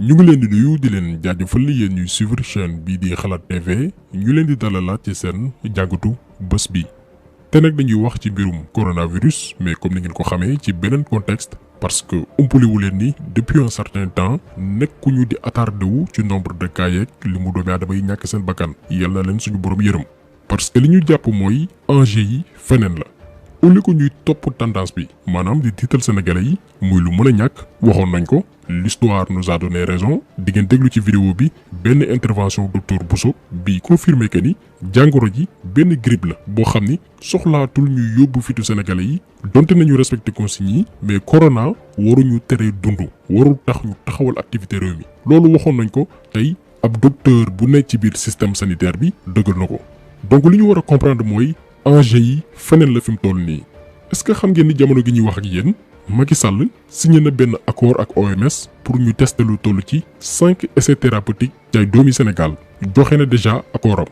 ñu ngi leen di nuyu di leen jaajëfal yéen ñuy suivre chaîne bii di xalaat TV ñu leen di dalalaat ci seen jàngatu bés bi. te nag dañuy wax ci mbirum coronavirus mais comme ni ngeen ko xamee ci beneen contexte parce que umpaliwu leen ni depuis un certain temps nekkuñu di attardé wu ci nombre de cas yeeg li mu doomi aadama yi ñàkk seen bakkan yal na leen suñu borom yërëm. parce que li ñu jàpp mooy enjeu yi feneen la. au lieu que ñuy topp tendance bi maanaam di tiital sénégalais yi muy lu mën a ñàkk waxoon nañ ko l'histoire nous a donné raison di ngeen déglu ci vidéo bi benn intervention docteur Bousso bi confirmé que ni jàngoro ji benn grippe la boo xam ni soxlaatul ñu yóbbu fitu sénégalais yi donte nañu respecté consignes yi mais corona waruñu tere dund warul tax ñu taxawal activité réew mi loolu waxoon nañ ko tey ab docteur bu nekk ci biir système sanitaire bi dëggal na ko donc li ñu war a comprendre mooy enjeu yi feneen la fi mu toll nii est-ce que xam ngeen ni jamono gi ñuy wax ak yéen Macky Sall signé na benn accord ak OMS pour ñu tester lu toll ci 5 essais thérapeutiques ci ay doomi Sénégal joxe na déjà accord am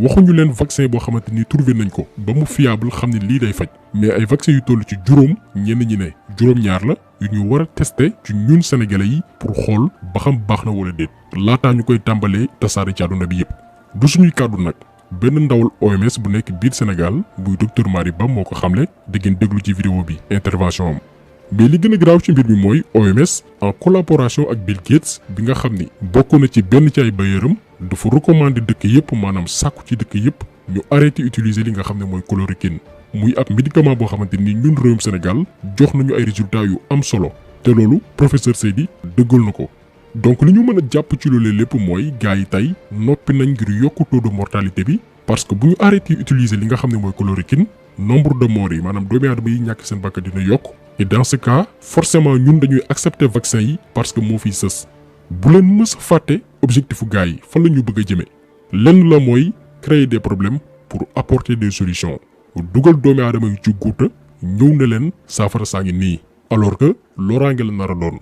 waxuñu leen vaccin boo xamante ni trouvé nañ ko ba mu fiable xam ne lii day faj mais ay vaccin yu toll ci juróom ñenn ñi ne juróom-ñaar la yu ñu war a tester ci ñun sénégalais yi pour xool ba xam baax na wala déet laataa ñu koy tàmbalee tasaare ci àdduna bi yëpp du suñuy kàddu nag. benn ndawal OMS bu nekk biir Sénégal buy docteur Mari Ba moo ko xamle di ngeen déglu ci vidéo bi intervention am mais li gën a graaw ci mbir mi mooy OMS en collaboration ak Bill Gates bi nga xam ni bokk na ci benn ci ay bailleuram dafa recommander dëkk yëpp maanaam sàkku ci dëkk yëpp ñu arrêté utiliser li nga xam ne mooy chloroquine muy ab médicament boo xamante ni ñun réewum Sénégal jox nañu ay résultats yu am solo te loolu professeur Seydi dëggal na ko. donc li ñu mën a jàpp ci loolee lépp mooy gars yi tey noppi nañ ngir yokku taux de mortalité bi parce que bu ñu arrêté utiliser li nga xam ne mooy chloroquine nombre de morts yi maanaam doomi aadama yi ñàkk seen bakkan dina yokk et dans ce cas forcément ñun dañuy accepter vaccin yi parce que moo fiy sës bu leen mës a fàtte objectifu gars yi fan la ñu bëgg a jëmee lenn la mooy créer des problèmes pour apporter des solutions dugal doomi aadama yi ci guuta ñëw na leen saafara saa ngi nii alors que loraange la nar a doon.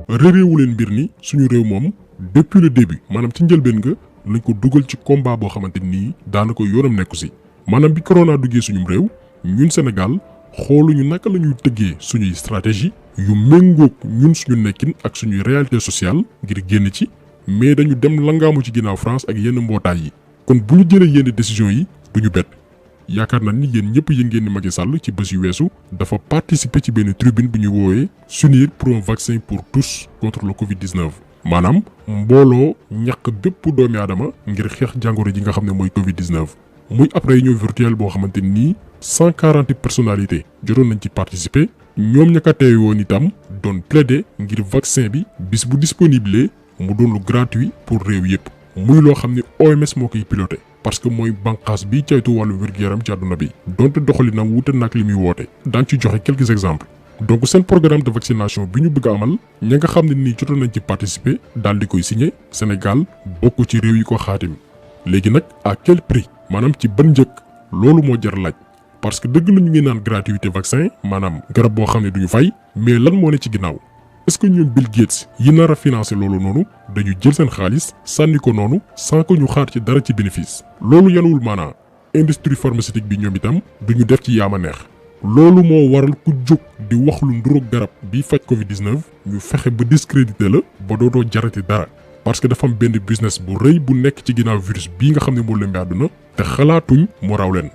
réeréewu leen mbir ni suñu réew moom depuis le début maanaam ci njëlbeen nga lañ ko dugal ci combat boo xamante nii daanaka yoonam nekku si maanaam bi corona duggee suñum réew ñun Sénégal xooluñu naka la ñuy tëggee suñuy stratégie yu méngoog ñun suñu nekkin ak suñuy réalité sociale ngir génn ci mais dañu dem langaamu ci ginnaaw France ak yenn mbootaay yi kon bu ñu jëlee yenn décisions yi duñu bett yaakaar naa ni yéen ñëpp yëg ngeen ni Macky Sall ci bés yu weesu dafa participer ci benn tribune bu ñu woowee s'unir pour un vaccin pour tous contre le Covid-19 maanaam mbooloo ñàkk bépp doomi aadama ngir xeex jàngoro ji nga xam ne mooy Covid-19 muy ab réunion virtuelle boo xamante ni 140 personnalités jotoon nañ ci participer ñoom ña ko teewe woon itam doon plaider ngir vaccin bi bis bu disponible mu doon lu gratuit pour réew yëpp muy loo xam ne OMS moo koy piloté. parce que mooy banqaas bi caytu wàllu wér-gu-yaram ci àdduna bi donte doxalinam wuute nag li muy woote daan ci joxe quelques exemples donc seen programme de vaccination bi ñu bëgg a amal ña nga xam ne nii jotoon nañ ci participer daal di koy signé Sénégal bokk ci réew yi ko xaatim léegi nag à quel prix maanaam ci ban njëkk loolu moo jar laaj parce que dëgg la ñu ngi naan gratuité vaccin maanaam garab boo xam ne duñu fay mais lan moo ne ci ginnaaw est-ce que ñoom Bill Gates yi nar a financé loolu noonu dañu jël seen xaalis sànni ko noonu sans que ñu xaar ci dara ci bénéfice loolu yanuwul maanaa industrie pharmaceutique bi ñoom itam duñu def ci yaama neex loolu moo waral ku jóg di wax lu nduroog garab bi faj Covid-19 ñu fexe ba discrédité la ba dootoo jarati dara parce que dafa am benn business bu rëy bu nekk ci ginnaaw virus bii nga xam ne moo lëmbee àdduna te xalaatuñ mu raw leen.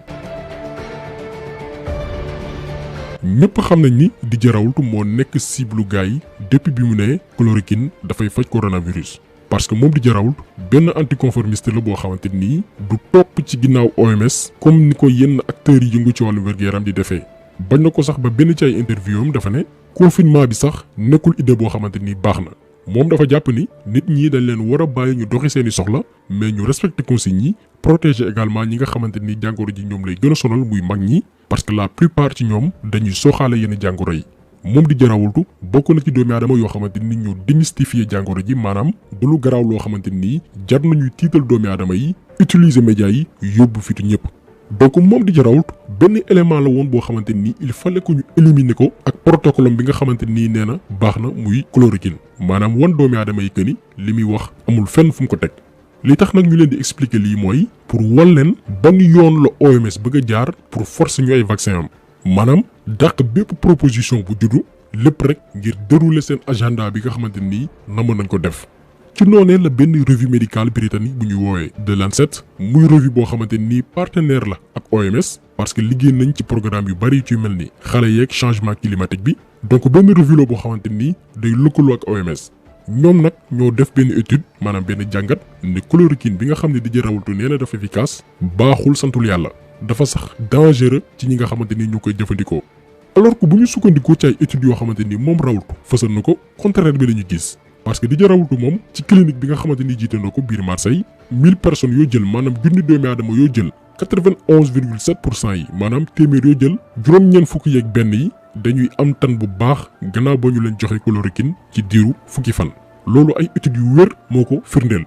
ñëpp xam nañ ni Didier Raoult moo nekk cible gars yi depuis bi mu ne chloroquine dafay faj coronavirus parce que moom Didier Raoult benn anticonformiste la boo xamante nii du topp ci ginnaaw OMS comme ni ko yenn acteurs yi yëngu ci wàllu wér-gu-yaram di defee bañ na ko sax ba benn ci ay interview am dafa ne confinement bi sax nekkul idée boo xamante ni baax na moom dafa jàpp ni nit ñi dañ leen war a bàyyi ñu doxi seeni soxla mais ñu respecter consignes yi protéger également ñi nga xamante ni jàngoro ji ñoom lay gën a sonal muy mag ñi parce que la plupart ci ñoom dañuy sooxaale yenn jàngoro yi moom di jarawultu bokk na ci doomi aadama yoo xamante ni ñu démystifier jàngoro ji maanaam du lu garaaw loo xamante ni jar nañuy tiital doomi aadama yi utiliser médias yi yóbbu fitu ñëpp donc moom di jarawult benn élément la woon boo xamante ni il fallait que ñu éliminer ko ak protocole bi nga xamante nii nee na baax na muy chloroquine maanaam wan doomi aadama yi que ni li muy wax amul fenn fu mu ko teg li tax nag ñu leen di expliquer lii mooy pour wan leen ban yoon la OMS bëgg a jaar pour forcer ñu ay vaccin am maanaam dàq bépp proposition bu juddu lépp rek ngir dérouler seen agenda bi nga xamante ni namoon nañ ko def. ci noonee la benn revue médicale britannique bu ñu woowee The Lancet muy revue boo xamante ni partenaire la ak OMS parce que liggéey nañ ci programme yu bari ci mel ni xale yeeg changement climatique bi donc benn revue la boo xamante ni day lëkkaloo ak OMS. ñoom nag ñoo def benn étude maanaam benn jàngat ne chloroquine bi nga xam ne Didier Raoult nee na dafa efficace baaxul santul yàlla dafa sax dangereux ci ñi nga xamante ni ñu koy jëfandikoo. alors que bu ñu sukkandikoo ci ay études yoo xamante ni moom Raoult fësal na ko contraire bi la ñu gis parce que Didier Raoult moom ci clinique bi nga xamante ni jiite na ko biir Marseille 1000 personnes yoo jël maanaam junni doomi aadama yoo jël 91,7% yi maanaam téeméer yoo jël juróom-ñeent fukki yeeg benn yi dañuy am tan bu baax gannaaw ba ñu leen joxe chloroquine ci diiru fukki fan. loolu ay études yu wér moo ko firndeel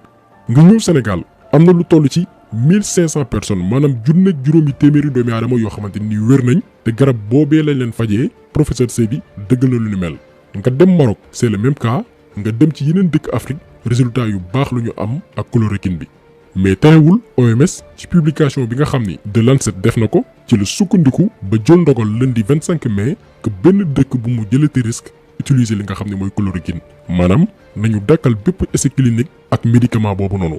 nga ñëw Sénégal am na lu toll ci 1500 personnes maanaam junneeg juróomi téeméeri doomi aadama yoo xamante ni wér nañ te garab boobee lañ leen fajee professeur Seydi dëggal na lu ni mel. nga dem Maroc c'est le même cas nga dem ci yeneen dëkk Afrique résultat yu baax lu ñu am ak chloroquine bi. mais terewul OMS ci publication bi nga xam ni The Lancet def na ko ci la sukkandiku ba jël ndogal lundi 25 mai que benn dëkk bu mu jëlati risque utiliser li nga xam ne mooy chloroquine maanaam nañu dakkal bépp essai clinique ak médicament boobu noonu.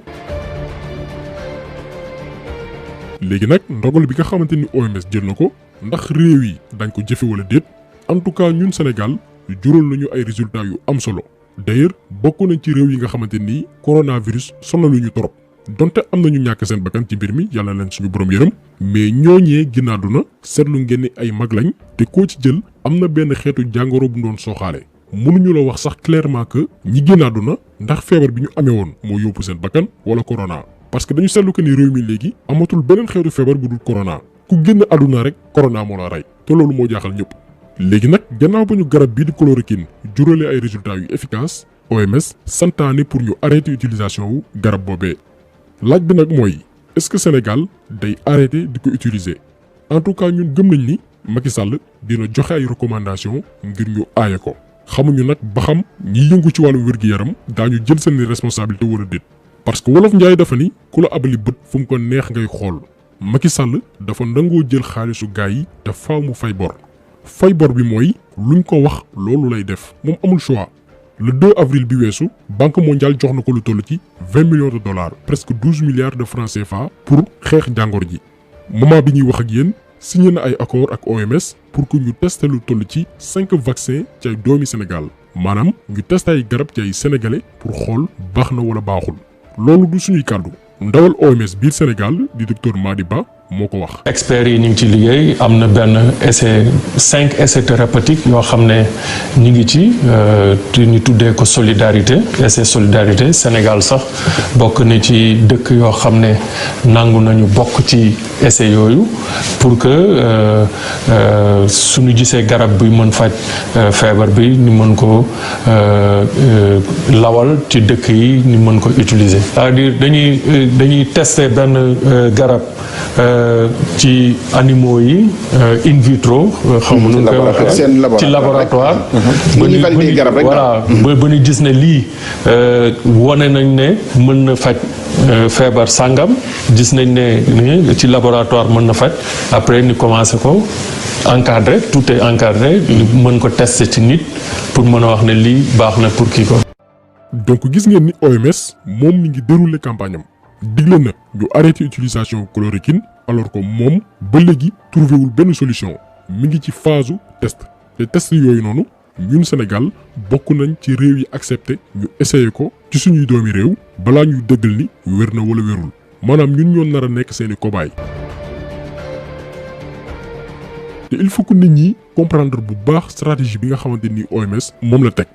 léegi nag ndogal bi nga xamante ni OMS jël na ko ndax réew yi dañ ko jëfe wala déet en tout cas ñun Sénégal jural nañu ay résultats yu am solo d'ailleurs bokk nañ ci réew yi nga xamante ni coronavirus sonaluñu torop donte am nañu ñàkk seen bakkan ci mbir mi yàlla leen suñu borom yërëm mais ñooñee ginnaaw na seetlu ngeen ni ay mag lañ te koo ci jël am na benn xeetu jàngoro bu doon sooxaale mënuñu la wax sax clairement que ñi ginnaaw na ndax feebar bi ñu amee woon moo yóbbu seen bakkan wala corona. parce que dañu seetlu que ni réew mi léegi amatul beneen xeetu feebar bu dul corona ku génn àdduna rek corona moo la rey te loolu moo jaaxal ñëpp. léegi nag gannaaw ba ñu garab bii di chloroquine juralee ay résultats yu efficace OMS santaane pour ñu arrêter utilisation wu garab boobee. laaj bi nag mooy est-ce que Sénégal day arrêter di ko utiliser en tout cas ñun gëm nañ ni Macky Sall dina joxe ay recommandations ngir ñu aaye ko xamuñu nag ba xam ñi yëngu ci wàllu wér-gi-yaram daañu jël seen responsabilité wala déet. parce que wolof Njaay dafa ni ku la abali bët fu mu ko neex ngay xool Macky Sall dafa nangoo jël xaalisu gaay yi te faaw mu fay bor. fay bor bi mooy luñ ko wax loolu lay def moom amul choix. le 2 avril bi weesu banque mondiale jox na ko lu toll ci 20 millions de dollars presque 12 milliards de francs CFA pour xeex jàngor ji. moment bi ñuy wax ak yéen signé na ay accord ak OMS pour que ñu testé lu toll ci 5 vaccins ci ay doomi Sénégal maanaam ñu testé ay garab ci ay sénégalais pour xool baax na wala baaxul. loolu du suñuy kàddu ndawal OMS biir Sénégal di docteur Madi Ba moo ko wax. experts yi ñu ngi ci liggéey am na benn essai 5 essais thérapeutiques yoo xam ne ñu ngi ci te ñu tuddee ko solidarité essai solidarité Sénégal sax bokk na ci dëkk yoo xam ne nangu nañu bokk ci essai yooyu pour que suñu gisee garab bi mën faj feebar bi ñu mën ko lawal ci dëkk yi ñu mën ko utiliser. c'est-à-dire dañuy tester benn garab. ci animaux yi in vitro xaw ma nu koy waxee ci laboratoire voilà ba ñu gis ne lii wane nañ ne mën na faj feebar sàngam gis nañ ne ci laboratoire mën na faj après ñu commencé ko encadré tout est encadré mën ko tester ci nit pour mën a wax ne lii baax na pour kii ko. donc gis ngeen ni OMS moom mi ngi dérouler campagne am digle na ñu arrêté utilisation chloroquine alors que moom ba léegi trouvé wul benn solution mi ngi ci phase test te test yooyu noonu ñun Sénégal bokk nañ ci réew yi accepté ñu essayé ko ci suñuy doomi réew balaa ñuy dëggal ni wér na wala wérul maanaam ñun ñoo nar a nekk seeni cobaye. te il faut que nit ñi comprendre bu baax stratégie bi nga xamante ni OMS moom la teg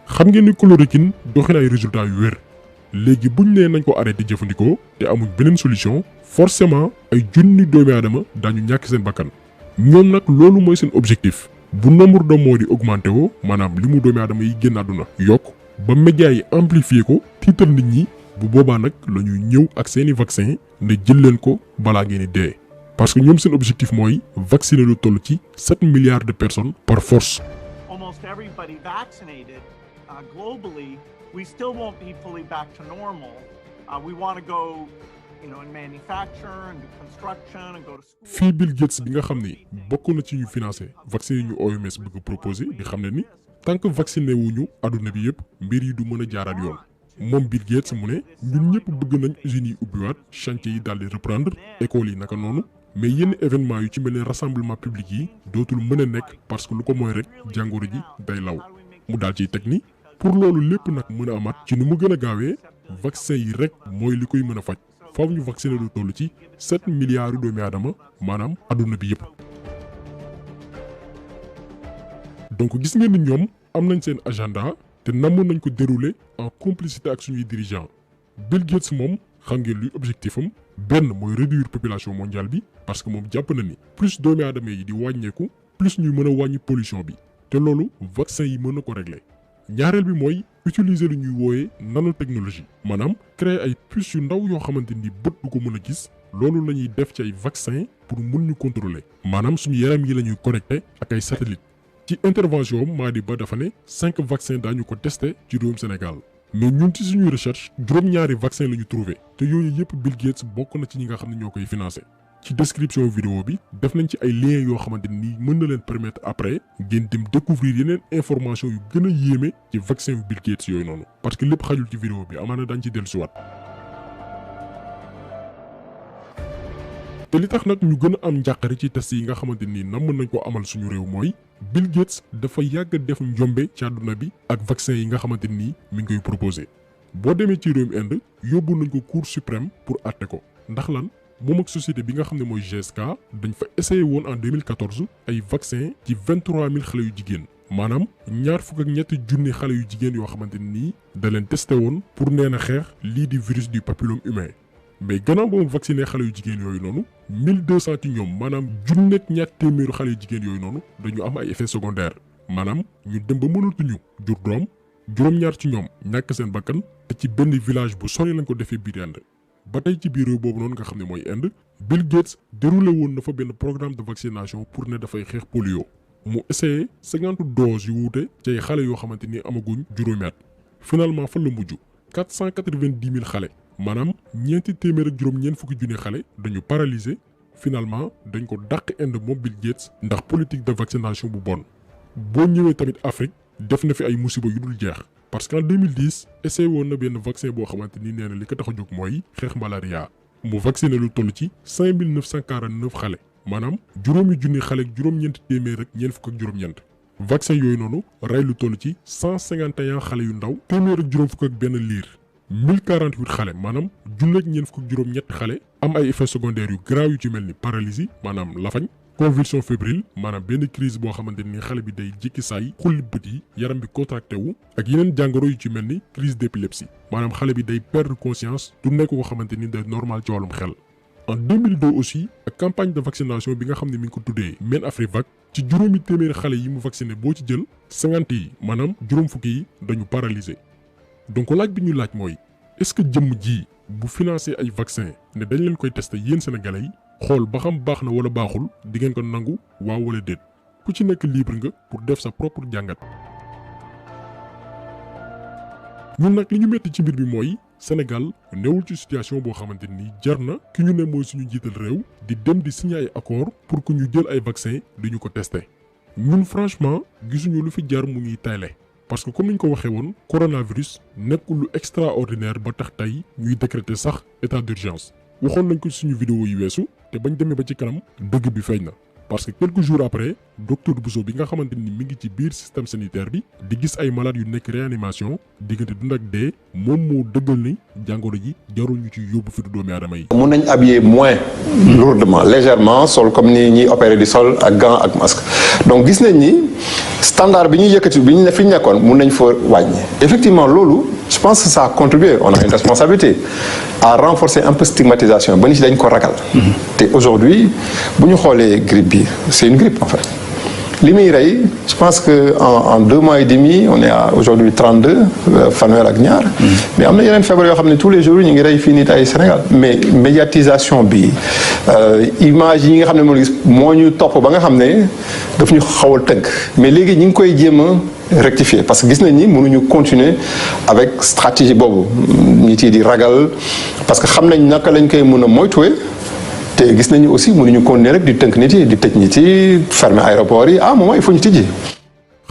xam ngeen ni chloroquine doxina ay résultats yu wér. léegi buñ nee nañ ko arrêté jëfandikoo te amuñ beneen solution forcément ay junni doomi aadama daañu ñàkk seen bakkan ñoom nag loolu mooy seen objectif bu nombre de morts yi augmenté woo maanaam li mu doomi aadama yi génn àdduna yokk ba médias yi amplifié ko tiital nit ñi bu boobaa nag la ñuy ñëw ak seeni vaccin ne jël leen ko balaa ngeen di dee parce que ñoom seen objectif mooy vacciner lu toll ci 7 milliards de personnes par force. Almost everybody vaccinated globally. We still won't be fully back to normal. We want to go, in manufacture and do construction and go to school. fii Bill Gates bi nga xam ni bokk na ci ñu financé vaccin yi ñu OMS bëgg proposé di xam ne ni tant que vacciné wuñu àdduna bi yëpp mbir yi du mën a jaaraat yoon. moom Bill Gates mu ne ñun ñëpp bëgg nañ usines yi ubbiwaat chantier yi daal di reprendre écoles yi naka noonu mais yenn événement yu ci mel ne rassemblement public yi dootul mën a nekk parce que lu ko mooy rek jàngoro ji day law mu daal ciy teg ni pour loolu lépp nag mën a amaat ci nu mu gën a gaawee vaccin yi rek mooy li koy mën a faj faaw ñu vacciner lu toll ci 7 milliards doomi aadama maanaam adduna bi yëpp. donc gis ngeen ni ñoom am nañ seen agenda te namoon nañ ko dérouler en complicité ak suñuy dirigeants Bill Gates moom xam ngeen luy objectif am benn mooy réduire population mondiale bi parce que moom jàpp na ni plus doomi aadama yi di wàññeeku plus ñuy mën a wàññi pollution bi te loolu vaccin yi mën na ko régler. ñaareel bi mooy utiliser lu ñuy wooyee nanotechnologie maanaam créer ay puces yu ndaw yoo xamante ni bët du ko mën a gis loolu la ñuy def ci ay vaccin pour mun ñu contrôler maanaam suñu yaram yi la ñuy connecté ak ay satellite ci intervention Madi Ba dafa ne 5 vaccins daañu ko testé ci réewum Sénégal mais ñun ci suñuy recherche juróom-ñaari vaccin la ñu trouvé te yooyu yëpp Bill Gates bokk na ci ñi nga xam ne ñoo koy financé. ci description vidéo bi def nañ ci ay liens yoo xamante ni mën na leen permettre après ngeen dem découvrir yeneen information yu gën a yéeme ci vaccin yu Bill Gates yooyu noonu parce que lépp xajul ci vidéo bi amaana dañ ci dellusiwaat. te li tax nag ñu gën a am njàqare ci test yi nga xamante ni nam mën nañ ko amal suñu réew mooy Bill Gates dafa yàgg def njombe ci àdduna bi ak vaccin yi nga xamante ni mi ngi koy proposé boo demee ci réewum Inde yóbbu nañ ko cour suprême pour àtte ko ndax lan moom ak société bi nga xam ne mooy GSK dañ fa essayé woon en 2014 ay vaccin ci 23000 xale yu jigéen maanaam ñaar fukk ak ñetti junni xale yu jigéen yoo xamante ni da leen testé woon pour nee a xeex lii di virus du papillome humain mais gannaaw ba mu vacciné xale yu jigéen yooyu noonu 1200 ci ñoom maanaam junneeg ñaar téeméeru xale yu jigéen yooyu noonu dañu am ay effets secondaires maanaam ñu dem ba mënatuñu jur doom juróom-ñaar ci ñoom ñàkk seen bakkan te ci benn village bu sori lañ ko defee biir Inde ba tey ci biir réew boobu noonu nga xam ne mooy Inde Bill Gates déroulé woon na fa benn programme de vaccination pour ne dafay xeex polio mu essayé 50 doses yu wuute ci ay xale yoo xamante ni amaguñ juróomi at finalement fan la mujj 490 000 xale maanaam ñeenti téeméer ak juróom-ñeent fukki junni xale dañu paralysé finalement dañ ko dàq Inde moom Bill Gates ndax politique de vaccination bu bon. boo ñëwee tamit Afrique def na fi ay musiba yu dul jeex parce qu'en 2010 essayé woon na benn vaccin boo xamante ni nee na li ko tax a jóg mooy xeex malaria mu vacciné lu toll ci 5949 xale maanaam juróomi junni xale ak juróom-ñeent téeméer ak ñeent fukk ak juróom-ñeent vaccin yooyu noonu rey lu toll ci 151 xale yu ndaw téeméer ak juróom fukk ak benn liir 1048 xale maanaam junni ak ñeent fukk ak juróom-ñett xale am ay effets secondaires yu graaw yu ci mel ni paralysie maanaam lafañ convulsion fébrile maanaam benn crise boo xamante ni xale bi day jékki saay xulli bët yi yaram bi contracté wu ak yeneen jàngoro yu ci mel ni crise d'épilepsie maanaam xale bi day perdre conscience du nekk koo xamante ni day normal ci wàllum xel. en 2002 aussi ak campagne de vaccination bi nga xam ne mi ngi ko tuddee Men Afrivac ci juróomi téeméeri xale yi mu vacciné boo ci jël 50 yi maanaam juróom fukki yi dañu paralysé donc laaj bi ñu laaj mooy est-ce que jëmm ji bu financé ay vaccin ne dañ leen koy testé yéen sénégalais yi xool ba xam baax na wala baaxul di ngeen ko nangu waaw wala déet ku ci nekk libre nga pour def sa propre jàngat. ñun nag li ñu metti ci mbir bi mooy Sénégal newul ci situation boo xamante ni jar na ki ñu ne mooy suñu jiital réew di dem di signer ay accord pour que ñu jël ay vaccin di ñu ko testé ñun franchement gisuñu lu fi jar mu ñuy tayle parce que comme niñ ko waxee woon coronavirus nekkul lu extraordinaire ba tax tey ñuy décréter sax état d'urgence waxoon nañ ko suñu vidéo yi weesu te bañ demee ba ci kanam dëgg bi feeñ na parce que quelques jours après docteur Bousso bi nga xamante ni mi ngi ci biir système sanitaire bi di gis ay malades yu nekk réanimation diggante dund ak dee moom moo dëggal ni jàngoro ji jarul ñu ci yóbbu fi du doomi aadama yi. mun nañ habiller moins lourdement légèrement sol comme ni ñuy opérer di sol ak gant ak masque donc gis nañ ni standard bi ñuy yëkkati bi ñu ne fi ñu nekkoon mun nañ fa wàññi. effectivement loolu je pense que ça a contribué on a une responsabilité à renforcer un peu stigmatisation ba nit dañ ko ragal. te aujourd'hui bu ñu xoolee grippe bi c'est une grippe en fait. li muy rey je pense que en 2 mois et demi on est à aujourd'hui 32 fanweer ak ñaar. mais am na yeneen feebar yoo xam ne tous les jours ñu ngi rey fii nit ay Sénégal. mais médiatisation bi image yi nga xam ne moo gis moo ñu topp ba nga xam ne daf ñu xaw a tënk mais léegi ñu ngi koy jéem a rectifier parce que gis nañ ni mënuñu continuer avec stratégie boobu nit yi di ragal parce que xam nañ naka lañ koy mën a moytuwee. te gis nañu aussi mënuñu continuer rek di tënk nit yi di tëj nit yi fermer aéroport yi à un moment il faut ñu tijji.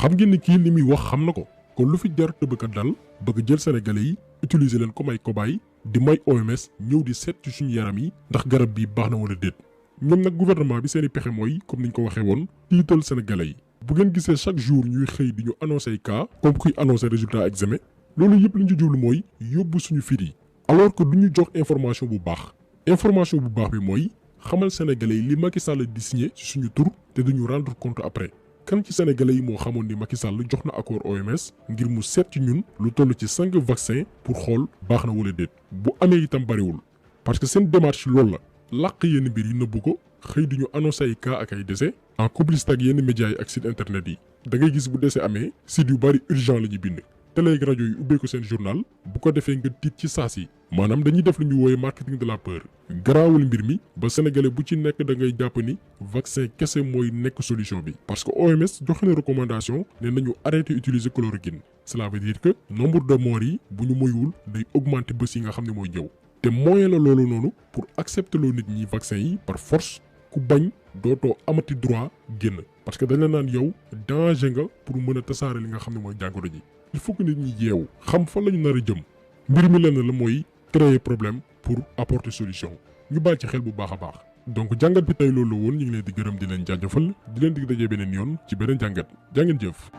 xam ngeen ni kii li muy wax xam na ko kon lu fi jar tëbëkat dal bëgg jël sénégalais yi utiliser leen comme ay cobaye di may OMS ñëw di seet ci suñu yaram yi ndax garab bi baax na wala déet ñoom nag gouvernement bi seeni pexe mooy comme niñ ko waxee woon tiital sénégalais yi bu ngeen gisee chaque jour ñuy xëy di ñu annoncer cas comme kuy annoncer résultat examen loolu yëpp li ñu ci jublu mooy yóbbu suñu fit yi alors que du ñu jox information bu baax bi mooy xamal sénégalais yi li Macky Sall di signé ci suñu tur te duñu rendre compte après kan ci sénégalais yi moo xamoon ni Macky Sall jox na accord OMS ngir mu seet ci ñun lu toll ci 5 vaccins pour xool baax na wala déet bu amee itam bariwul parce que seen démarche loolu la làq yenn mbir yi nëbbu ko xëy di ñu annoncé ay cas ak ay décès en complicité ak yenn médias yi ak site internet yi da ngay gis bu décès amee site yu bari urgent la ñuy bind télé ak rajo yi ubbee ko seen journal bu ko defee nga tiit ci saas yi maanaam dañuy def lu ñu wooye marketing de la peur garaawul mbir mi ba sénégalais bu ci nekk da ngay jàpp ni vaccin kese mooy nekk solution bi parce que OMS joxe na recommandation ne nañu arrêter utiliser chloroquine cela veut dire que nombre de morts yi bu ñu moywul day augmenter bés yi nga xam ne mooy ñëw te moyen la loolu noonu pour accepter loo nit ñi vaccin yi par force ku bañ dootoo amati droit génn parce que dañ la naan yow danger nga pour mën a tasaare li nga xam ne mooy jàngoro ji il faut que nit ñi yeewu xam fan la ñu nar a jëm mbir mi lenn la mooy créer problème pour apporter solution ñu bàyyi ci xel bu baax a baax donc jàngat bi tey loolu la woon ñu ngi leen di gërëm di leen jaajëfal di leen dig dajee beneen yoon ci beneen jàngat jaa ngeen jëf